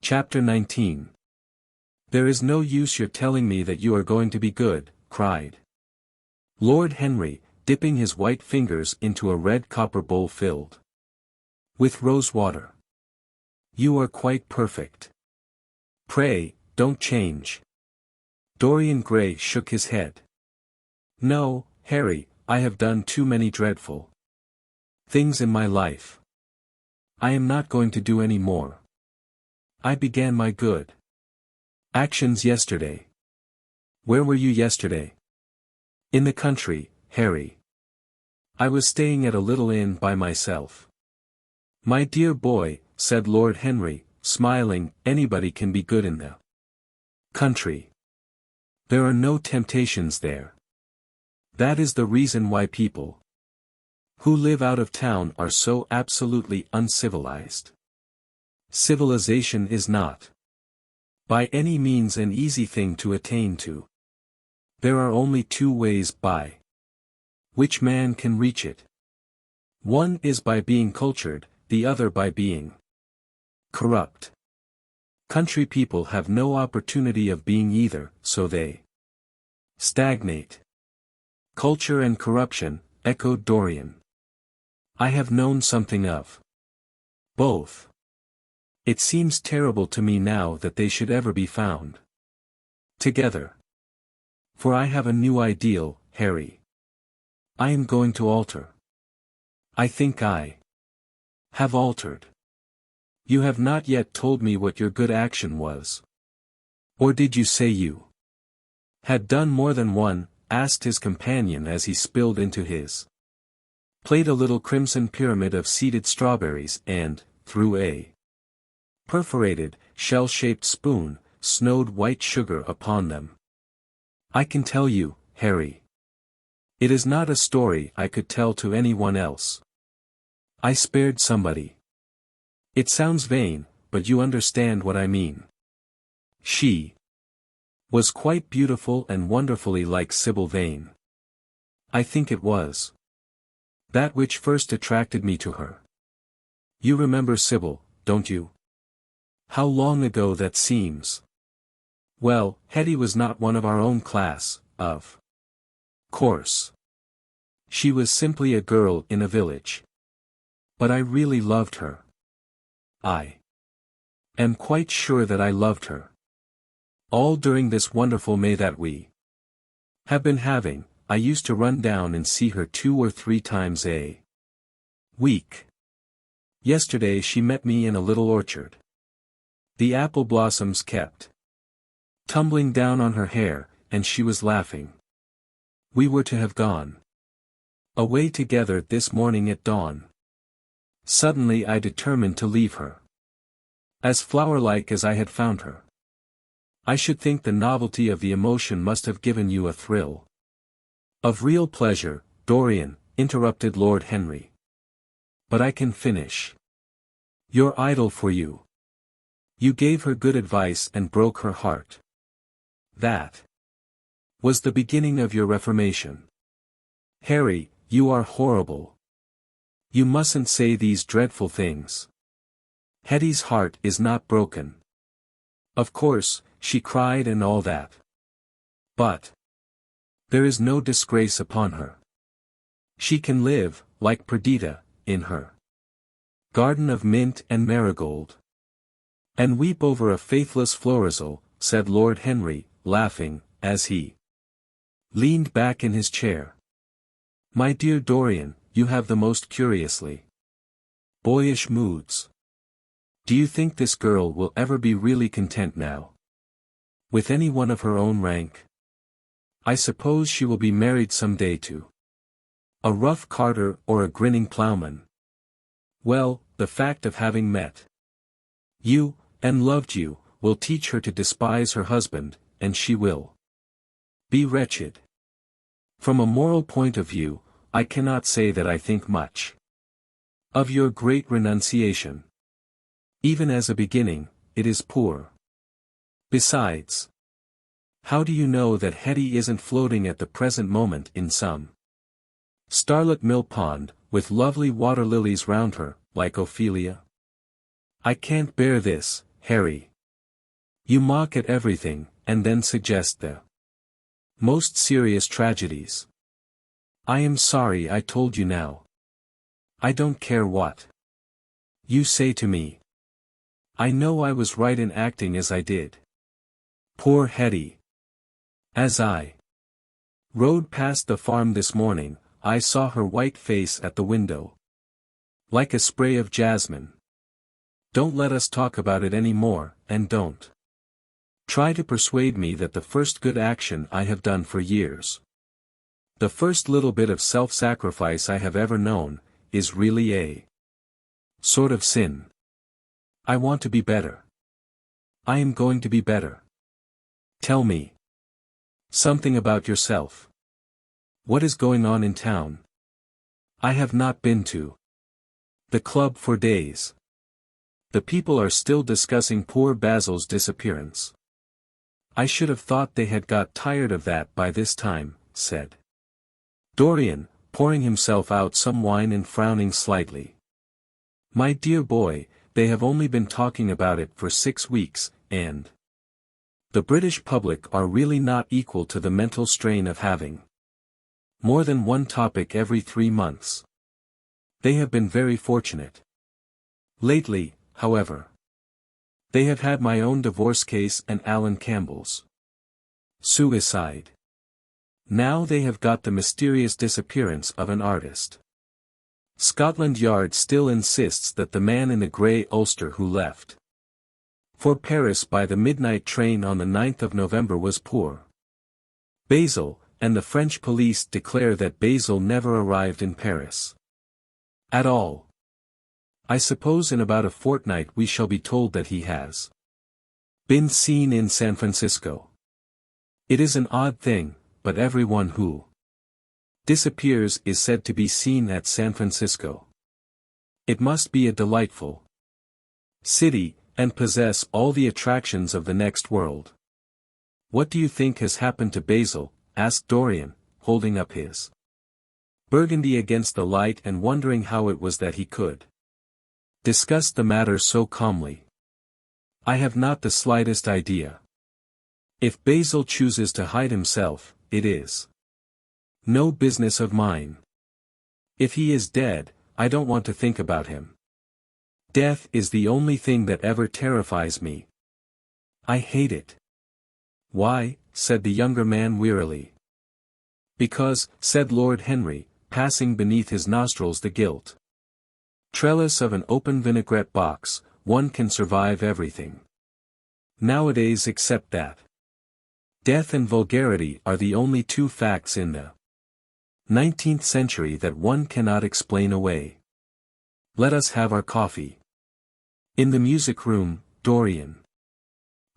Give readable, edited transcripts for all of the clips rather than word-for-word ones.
Chapter 19. There is no use your telling me that you are going to be good, cried Lord Henry, dipping his white fingers into a red copper bowl filled with rose water. You are quite perfect. Pray, don't change. Dorian Gray shook his head. No, Harry, I have done too many dreadful things in my life. I am not going to do any more. I began my good actions yesterday. Where were you yesterday? In the country, Harry. I was staying at a little inn by myself. My dear boy, said Lord Henry, smiling, anybody can be good in the country. There are no temptations there. That is the reason why people who live out of town are so absolutely uncivilized. Civilization is not by any means an easy thing to attain to. There are only two ways by which man can reach it. One is by being cultured, the other by being corrupt. Country people have no opportunity of being either, so they stagnate. Culture and corruption, echoed Dorian. I have known something of both. It seems terrible to me now that they should ever be found together. For I have a new ideal, Harry. I am going to alter. I think I have altered. You have not yet told me what your good action was. Or did you say you had done more than one? Asked his companion as he spilled into his plate a little crimson pyramid of seeded strawberries and, through a perforated, shell-shaped spoon, snowed white sugar upon them. I can tell you, Harry. It is not a story I could tell to anyone else. I spared somebody. It sounds vain, but you understand what I mean. She was quite beautiful and wonderfully like Sybil Vane. I think it was that which first attracted me to her. You remember Sybil, don't you? How long ago that seems. Well, Hetty was not one of our own class, of course. She was simply a girl in a village. But I really loved her. I am quite sure that I loved her. All during this wonderful May that we have been having, I used to run down and see her 2 or 3 times a week. Yesterday she met me in a little orchard. The apple blossoms kept tumbling down on her hair, and she was laughing. We were to have gone away together this morning at dawn. Suddenly I determined to leave her. As flower-like as I had found her. I should think the novelty of the emotion must have given you a thrill of real pleasure, Dorian, interrupted Lord Henry. But I can finish your idyll for you. You gave her good advice and broke her heart. That was the beginning of your reformation. Harry, you are horrible. You mustn't say these dreadful things. Hetty's heart is not broken. Of course, she cried and all that. But there is no disgrace upon her. She can live, like Perdita, in her garden of mint and marigold. And weep over a faithless Florizel, said Lord Henry, laughing, as he leaned back in his chair. My dear Dorian, you have the most curiously boyish moods. Do you think this girl will ever be really content now with any one of her own rank? I suppose she will be married some day to a rough carter or a grinning ploughman. Well, the fact of having met you, and loved you, will teach her to despise her husband, and she will be wretched. From a moral point of view, I cannot say that I think much of your great renunciation. Even as a beginning, it is poor. Besides, how do you know that Hetty isn't floating at the present moment in some starlit mill pond, with lovely water lilies round her, like Ophelia? I can't bear this, Harry. You mock at everything, and then suggest the most serious tragedies. I am sorry I told you now. I don't care what you say to me. I know I was right in acting as I did. Poor Hetty. As I rode past the farm this morning, I saw her white face at the window. Like a spray of jasmine. Don't let us talk about it any more, and don't try to persuade me that the first good action I have done for years, the first little bit of self-sacrifice I have ever known, is really a sort of sin. I want to be better. I am going to be better. Tell me something about yourself. What is going on in town? I have not been to the club for days. The people are still discussing poor Basil's disappearance. I should have thought they had got tired of that by this time, said Dorian, pouring himself out some wine and frowning slightly. My dear boy, they have only been talking about it for 6 weeks, and the British public are really not equal to the mental strain of having more than one topic every 3 months. They have been very fortunate. Lately, however, they have had my own divorce case and Alan Campbell's suicide. Now they have got the mysterious disappearance of an artist. Scotland Yard still insists that the man in the grey ulster who left for Paris by the midnight train on the 9th of November was poor Basil, and the French police declare that Basil never arrived in Paris at all. I suppose in about a fortnight we shall be told that he has been seen in San Francisco. It is an odd thing, but everyone who disappears is said to be seen at San Francisco. It must be a delightful city, and possess all the attractions of the next world. What do you think has happened to Basil? Asked Dorian, holding up his burgundy against the light and wondering how it was that he could discuss the matter so calmly. I have not the slightest idea. If Basil chooses to hide himself, it is no business of mine. If he is dead, I don't want to think about him. Death is the only thing that ever terrifies me. I hate it. Why? Said the younger man wearily. Because, said Lord Henry, passing beneath his nostrils the gilt trellis of an open vinaigrette box, one can survive everything nowadays except that. Death and vulgarity are the only 2 facts in the 19th century that one cannot explain away. Let us have our coffee. In the music room, Dorian.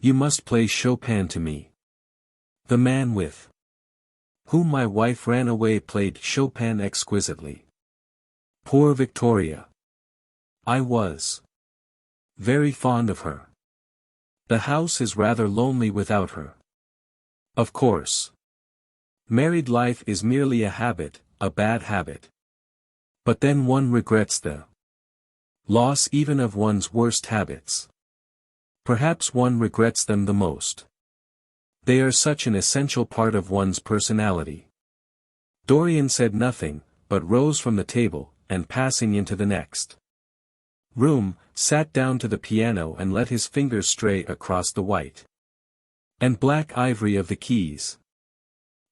You must play Chopin to me. The man with whom my wife ran away played Chopin exquisitely. Poor Victoria. I was very fond of her. The house is rather lonely without her. Of course. Married life is merely a habit, a bad habit. But then one regrets the loss even of one's worst habits. Perhaps one regrets them the most. They are such an essential part of one's personality. Dorian said nothing, but rose from the table, and passing into the next room, sat down to the piano and let his fingers stray across the white and black ivory of the keys.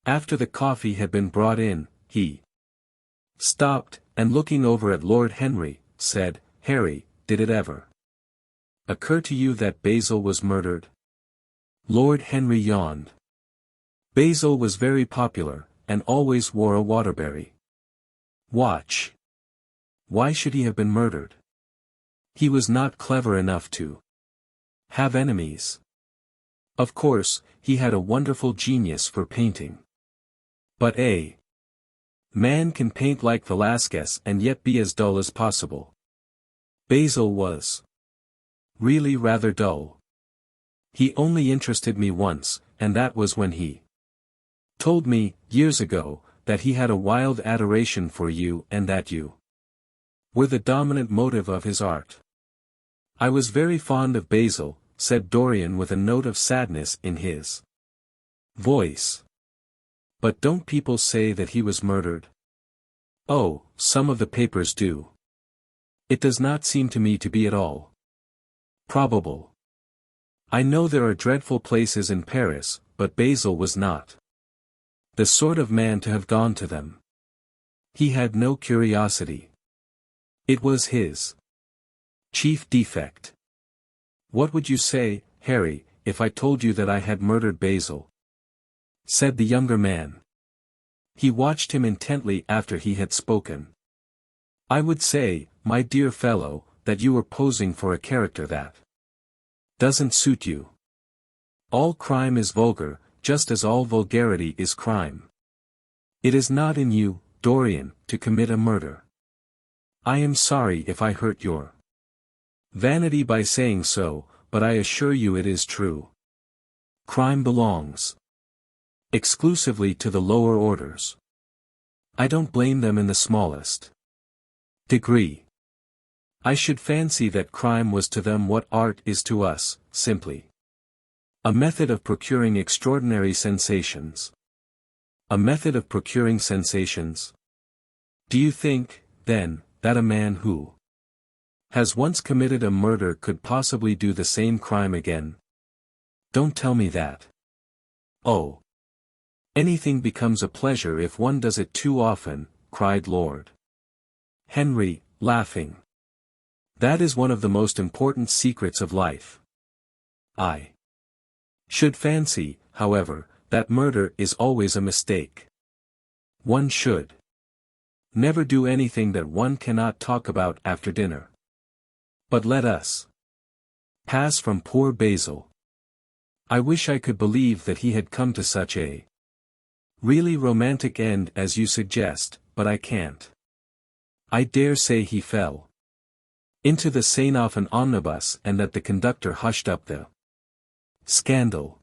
After the coffee had been brought in, he stopped, and looking over at Lord Henry, said, Harry, did it ever occur to you that Basil was murdered? Lord Henry yawned. Basil was very popular, and always wore a Waterbury watch. Why should he have been murdered? He was not clever enough to have enemies. Of course, he had a wonderful genius for painting. But a man can paint like Velasquez and yet be as dull as possible. Basil was really rather dull. He only interested me once, and that was when he told me, years ago, that he had a wild adoration for you and that you were the dominant motive of his art. I was very fond of Basil, said Dorian with a note of sadness in his voice. But don't people say that he was murdered? Oh, some of the papers do. It does not seem to me to be at all probable. I know there are dreadful places in Paris, but Basil was not the sort of man to have gone to them. He had no curiosity. It was his chief defect. What would you say, Harry, if I told you that I had murdered Basil? Said the younger man. He watched him intently after he had spoken. I would say, my dear fellow, that you were posing for a character that doesn't suit you. All crime is vulgar, just as all vulgarity is crime. It is not in you, Dorian, to commit a murder. I am sorry if I hurt your vanity by saying so, but I assure you it is true. Crime belongs exclusively to the lower orders. I don't blame them in the smallest degree. I should fancy that crime was to them what art is to us, simply a method of procuring extraordinary sensations. A method of procuring sensations? Do you think, then, that a man who has once committed a murder could possibly do the same crime again? Don't tell me that. Oh. Anything becomes a pleasure if one does it too often, cried Lord Henry, laughing. That is one of the most important secrets of life. I should fancy, however, that murder is always a mistake. One should never do anything that one cannot talk about after dinner. But let us pass from poor Basil. I wish I could believe that he had come to such a really romantic end as you suggest, but I can't. I dare say he fell into the Seine off an omnibus and that the conductor hushed up the scandal.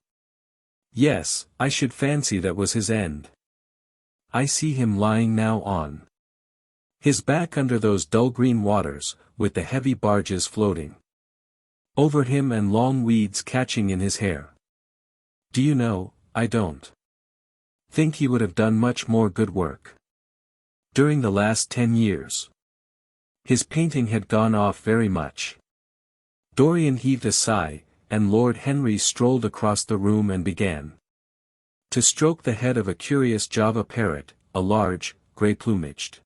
Yes, I should fancy that was his end. I see him lying now on his back under those dull green waters, with the heavy barges floating over him and long weeds catching in his hair. Do you know, I don't think he would have done much more good work during the last 10 years. His painting had gone off very much. Dorian heaved a sigh, and Lord Henry strolled across the room and began to stroke the head of a curious Java parrot, a large, grey-plumaged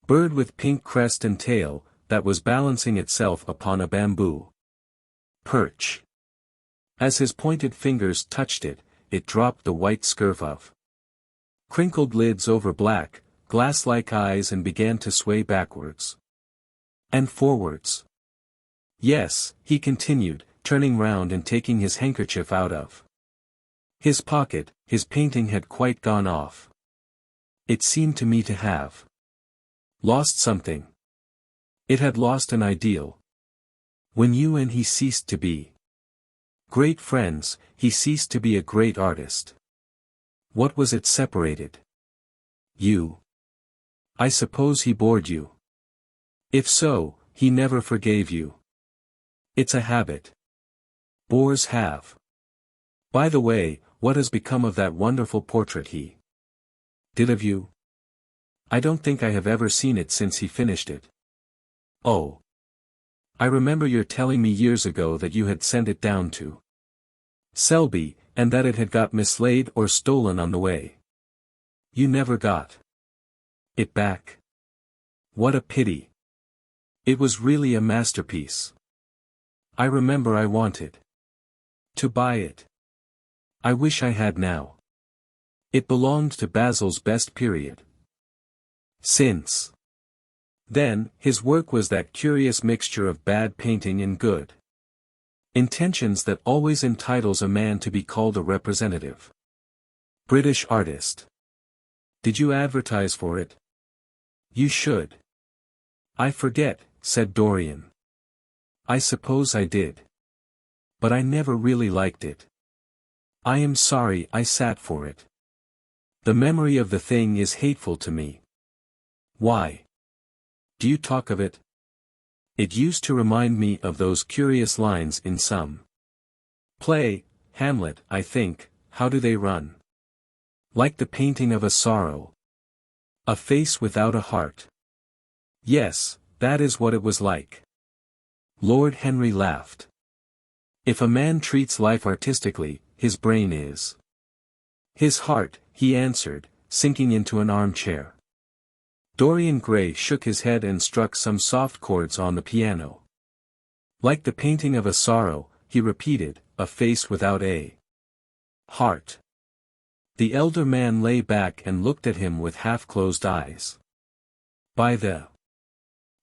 bird with pink crest and tail, that was balancing itself upon a bamboo perch. As his pointed fingers touched it, it dropped the white scurf of crinkled lids over black, glass-like eyes and began to sway backwards and forwards. Yes, he continued, turning round and taking his handkerchief out of his pocket, his painting had quite gone off. It seemed to me to have lost something. It had lost an ideal. When you and he ceased to be great friends, he ceased to be a great artist. What was it separated? You. I suppose he bored you. If so, he never forgave you. It's a habit. Bores have. By the way, what has become of that wonderful portrait he did of you? I don't think I have ever seen it since he finished it. Oh. I remember your telling me years ago that you had sent it down to Selby, and that it had got mislaid or stolen on the way. You never got it back? What a pity. It was really a masterpiece. I remember I wanted to buy it. I wish I had now. It belonged to Basil's best period. Since then, his work was that curious mixture of bad painting and good intentions that always entitles a man to be called a representative British artist. Did you advertise for it? You should. I forget, said Dorian. I suppose I did. But I never really liked it. I am sorry I sat for it. The memory of the thing is hateful to me. Why? Do you talk of it? It used to remind me of those curious lines in some Play, Hamlet, I think. How do they run? Like the painting of a sorrow. A face without a heart. Yes, that is what it was like. Lord Henry laughed. If a man treats life artistically, his brain is. His heart, he answered, sinking into an armchair. Dorian Gray shook his head and struck some soft chords on the piano. Like the painting of a sorrow, he repeated, a face without a heart. The elder man lay back and looked at him with half-closed eyes. By the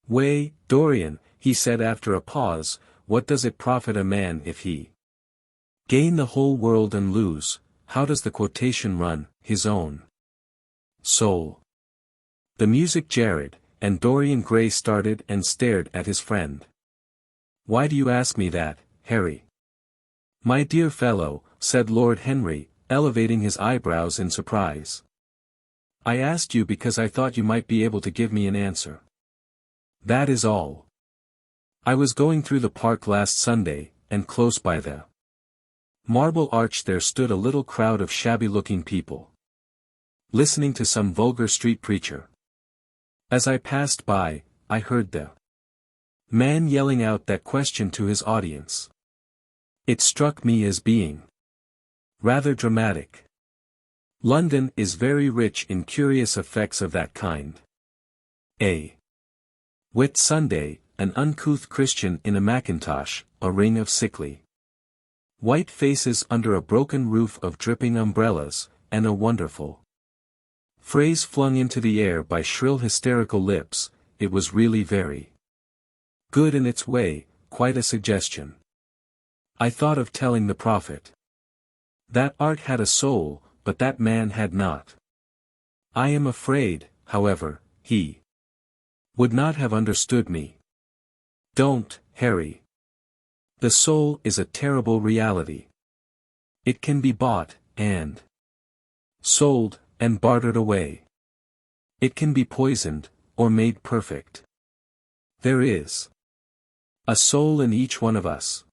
way, Dorian, he said after a pause, what does it profit a man if he gain the whole world and lose, how does the quotation run, his own soul? The music jarred, and Dorian Gray started and stared at his friend. Why do you ask me that, Harry? My dear fellow, said Lord Henry, elevating his eyebrows in surprise. I asked you because I thought you might be able to give me an answer. That is all. I was going through the park last Sunday, and close by the Marble Arch there stood a little crowd of shabby-looking people, listening to some vulgar street preacher. As I passed by, I heard the man yelling out that question to his audience. It struck me as being rather dramatic. London is very rich in curious effects of that kind. A wet Sunday, an uncouth Christian in a mackintosh, a ring of sickly white faces under a broken roof of dripping umbrellas, and a wonderful phrase flung into the air by shrill hysterical lips. It was really very good in its way, quite a suggestion. I thought of telling the prophet. That art had a soul, but that man had not. I am afraid, however, he would not have understood me. Don't, Harry. The soul is a terrible reality. It can be bought, and sold, and bartered away. It can be poisoned, or made perfect. There is a soul in each one of us.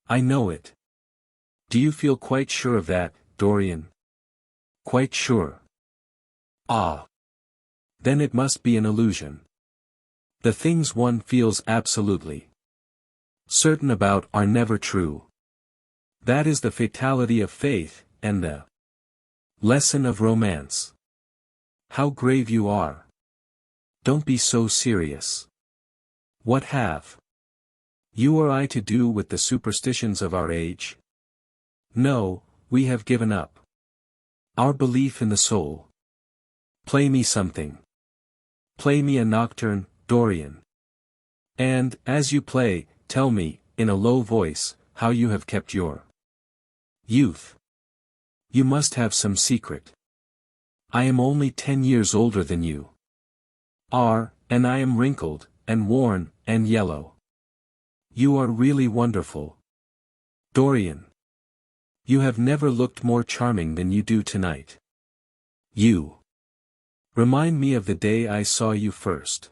I know it. Do you feel quite sure of that, Dorian? Quite sure. Ah. Then it must be an illusion. The things one feels absolutely certain about are never true. That is the fatality of faith, and the lesson of romance. How grave you are. Don't be so serious. What have you or I to do with the superstitions of our age? No, we have given up our belief in the soul. Play me something. Play me a nocturne, Dorian. And, as you play, tell me, in a low voice, how you have kept your youth. You must have some secret. I am only 10 years older than you are, and I am wrinkled, and worn, and yellow. You are really wonderful, Dorian. You have never looked more charming than you do tonight. You remind me of the day I saw you first.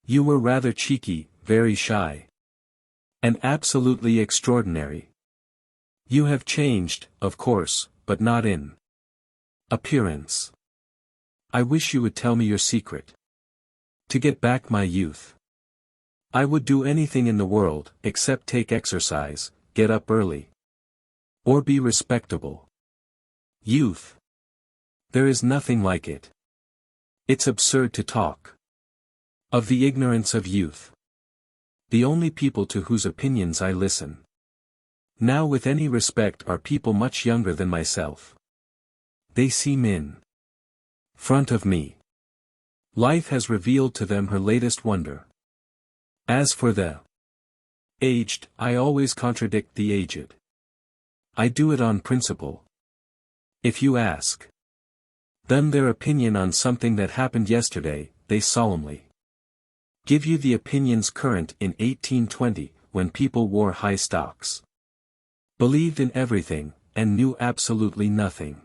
You were rather cheeky, very shy, and absolutely extraordinary. You have changed, of course, but not in appearance. I wish you would tell me your secret. To get back my youth. I would do anything in the world, except take exercise, get up early, or be respectable. Youth. There is nothing like it. It's absurd to talk of the ignorance of youth. The only people to whose opinions I listen now with any respect are people much younger than myself. They seem in front of me. Life has revealed to them her latest wonder. As for the aged, I always contradict the aged. I do it on principle. If you ask them their opinion on something that happened yesterday, they solemnly give you the opinions current in 1820, when people wore high stocks, believed in everything, and knew absolutely nothing.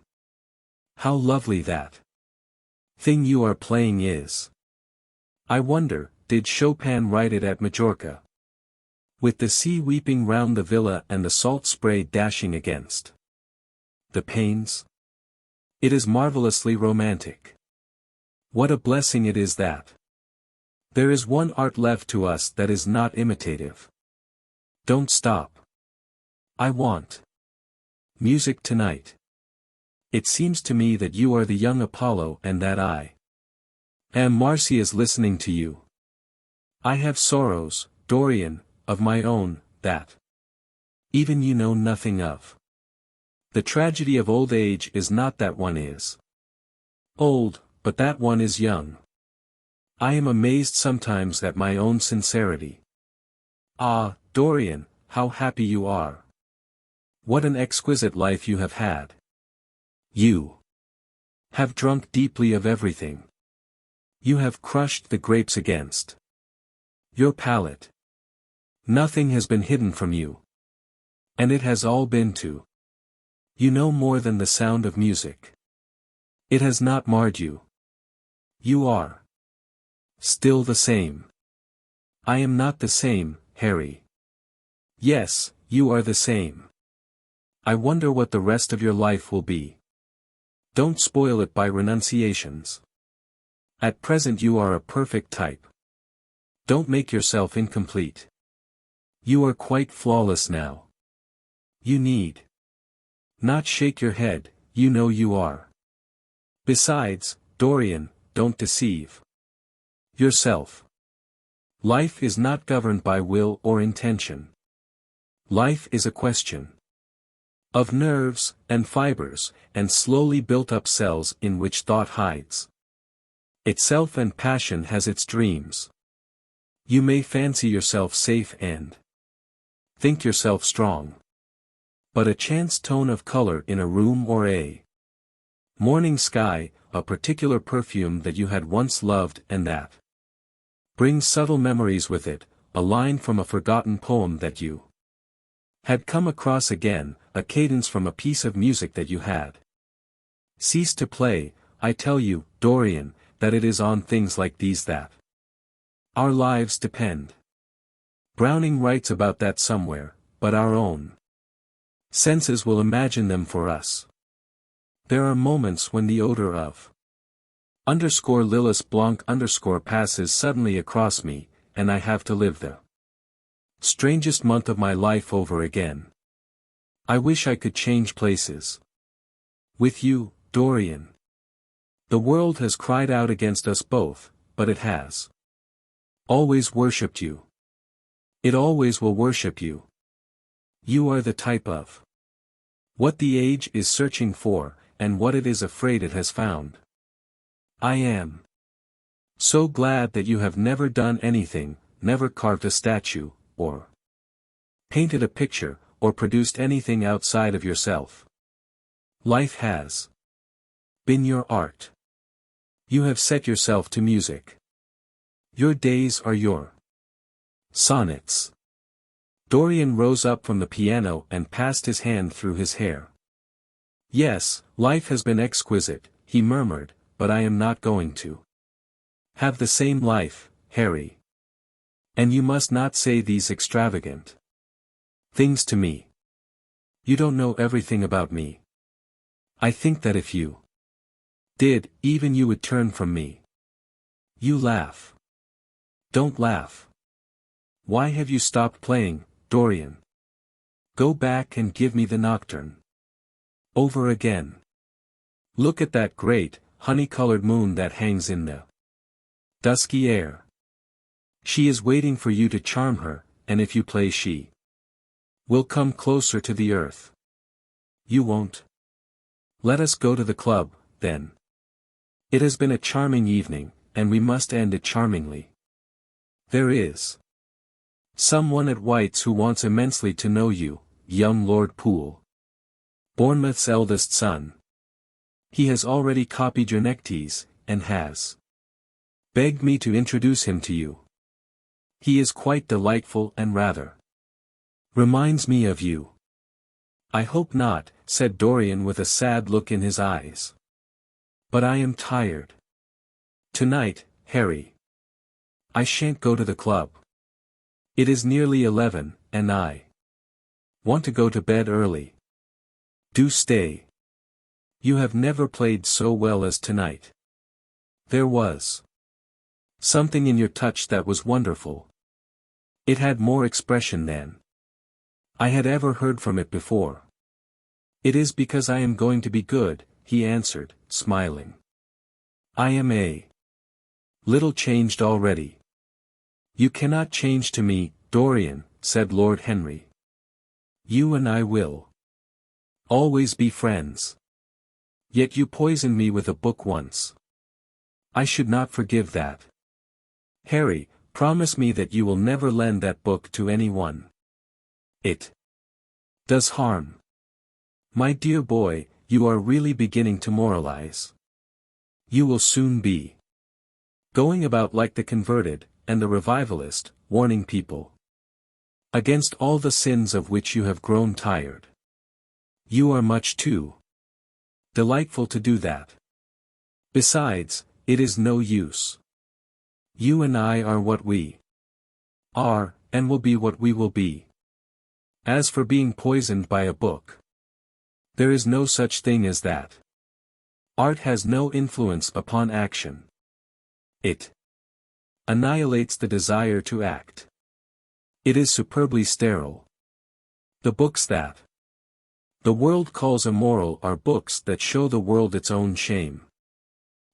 How lovely that thing you are playing is. I wonder, did Chopin write it at Majorca? With the sea weeping round the villa and the salt spray dashing against the panes. It is marvelously romantic. What a blessing it is that there is one art left to us that is not imitative. Don't stop. I want music tonight. It seems to me that you are the young Apollo and that I am Marsyas listening to you. I have sorrows, Dorian, of my own, that even you know nothing of. The tragedy of old age is not that one is old, but that one is young. I am amazed sometimes at my own sincerity. Ah, Dorian, how happy you are. What an exquisite life you have had. You have drunk deeply of everything. You have crushed the grapes against your palate. Nothing has been hidden from you. And it has all been to you know more than the sound of music. It has not marred you. You are still the same. I am not the same, Harry. Yes, you are the same. I wonder what the rest of your life will be. Don't spoil it by renunciations. At present you are a perfect type. Don't make yourself incomplete. You are quite flawless now. You need not shake your head, you know you are. Besides, Dorian, don't deceive yourself. Life is not governed by will or intention. Life is a question of nerves, and fibers, and slowly built-up cells in which thought hides itself and passion has its dreams. You may fancy yourself safe and think yourself strong. But a chance tone of color in a room or a morning sky, a particular perfume that you had once loved and that brings subtle memories with it, a line from a forgotten poem that you had come across again, a cadence from a piece of music that you had ceased to play. I tell you, Dorian, that it is on things like these that our lives depend. Browning writes about that somewhere, but our own senses will imagine them for us. There are moments when the odor of Lillis Blanc passes suddenly across me, and I have to live the strangest month of my life over again. I wish I could change places with you, Dorian. The world has cried out against us both, but it has always worshipped you. It always will worship you. You are the type of what the age is searching for, and what it is afraid it has found. I am so glad that you have never done anything, never carved a statue, or painted a picture, or produced anything outside of yourself. Life has been your art. You have set yourself to music. Your days are your sonnets. Dorian rose up from the piano and passed his hand through his hair. Yes, life has been exquisite, he murmured, but I am not going to have the same life, Harry. And you must not say these extravagant things to me. You don't know everything about me. I think that if you did, even you would turn from me. You laugh. Don't laugh. Why have you stopped playing, Dorian? Go back and give me the nocturne over again. Look at that great, honey-colored moon that hangs in the dusky air. She is waiting for you to charm her, and if you play she will come closer to the earth. You won't? Let us go to the club, then. It has been a charming evening, and we must end it charmingly. There is someone at White's who wants immensely to know you, young Lord Poole, Bournemouth's eldest son. He has already copied your neckties, and has begged me to introduce him to you. He is quite delightful and rather reminds me of you. I hope not, said Dorian with a sad look in his eyes. But I am tired. Tonight, Harry. I shan't go to the club. It is nearly 11, and I want to go to bed early. Do stay. You have never played so well as tonight. There was something in your touch that was wonderful. It had more expression than I had ever heard from it before. It is because I am going to be good, he answered, smiling. I am a little changed already. You cannot change to me, Dorian, said Lord Henry. You and I will always be friends. Yet you poisoned me with a book once. I should not forgive that. Harry, promise me that you will never lend that book to anyone. It does harm. My dear boy, you are really beginning to moralize. You will soon be going about like the converted, and the revivalist, warning people against all the sins of which you have grown tired. You are much too delightful to do that. Besides, it is no use. You and I are what we are, and will be what we will be. As for being poisoned by a book, there is no such thing as that. Art has no influence upon action. It annihilates the desire to act. It is superbly sterile. The books that the world calls immoral are books that show the world its own shame.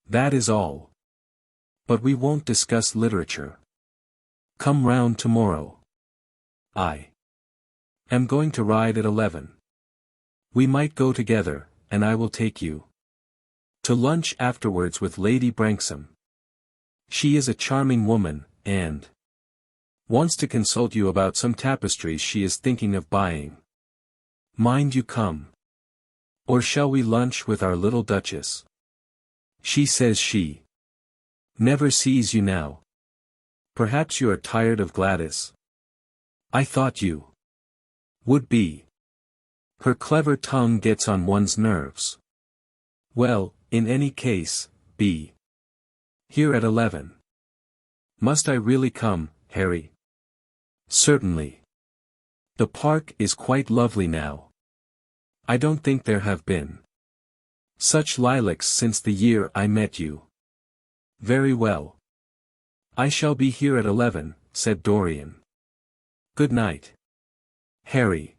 That is all. But we won't discuss literature. Come round tomorrow. I am going to ride at 11. We might go together, and I will take you to lunch afterwards with Lady Branksome. She is a charming woman, and wants to consult you about some tapestries she is thinking of buying. Mind you come. Or shall we lunch with our little Duchess? She says she never sees you now. Perhaps you are tired of Gladys. I thought you would be. Her clever tongue gets on one's nerves. Well, in any case, be here at 11. Must I really come, Harry? Certainly. The park is quite lovely now. I don't think there have been such lilacs since the year I met you. Very well. I shall be here at 11, said Dorian. Good night, Harry.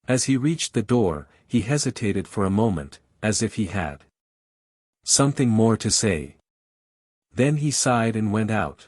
As he reached the door, he hesitated for a moment, as if he had something more to say. Then he sighed and went out.